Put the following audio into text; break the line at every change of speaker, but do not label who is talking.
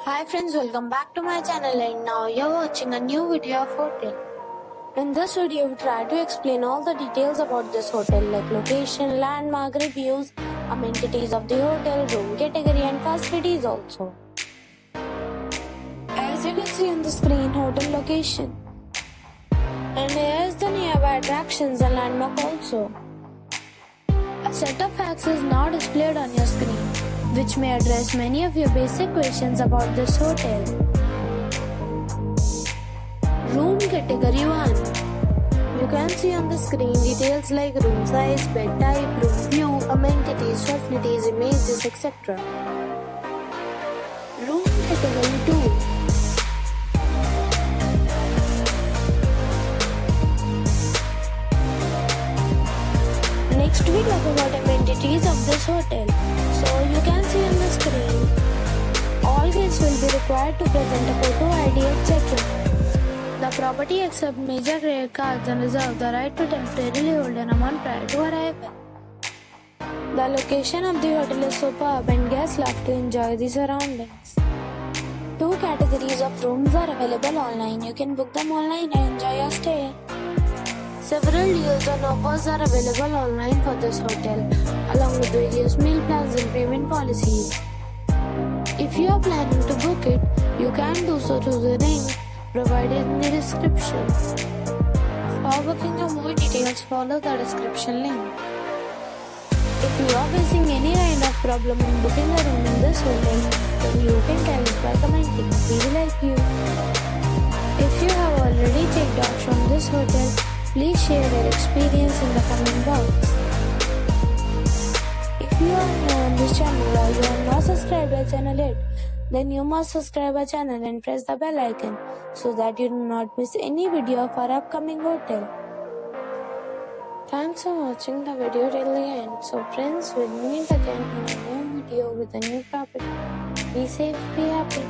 Hi friends, welcome back to my channel and now you're watching a new video of hotel. In this video, we try to explain all the details about this hotel like location, landmark, reviews, amenities of the hotel, room category and facilities also. As you can see on the screen, hotel location. And here is the nearby attractions and landmark also. A set of facts is now displayed on your screen, which may address many of your basic questions about this hotel. Room category 1. You can see on the screen details like room size, bed type, room view, amenities, facilities, images, etc. Room category 2. Next we talk about amenities of this hotel. So you can see on the screen, all guests will be required to present a photo ID at check-in. The property accepts major credit cards and reserves the right to temporarily hold an amount prior to arrival. The location of the hotel is superb and guests love to enjoy the surroundings. 2 categories of rooms are available online. You can book them online and enjoy your stay. Several deals and offers are available online for this hotel, along with various meal plans and payment policies. If you are planning to book it, you can do so through the link provided in the description. For booking or more details, follow the description link. If you are facing any kind of problem in booking a room in this hotel, then you can tell us by commenting. We will help you. If you have already checked out from this hotel, please share your experience in the comment box. If you are new on this channel or you are not subscribed our channel yet, then you must subscribe our channel and press the bell icon so that you do not miss any video of our upcoming hotel. Thanks for watching the video till the end. So friends, we'll meet again in a new video with a new property. Be safe, be happy.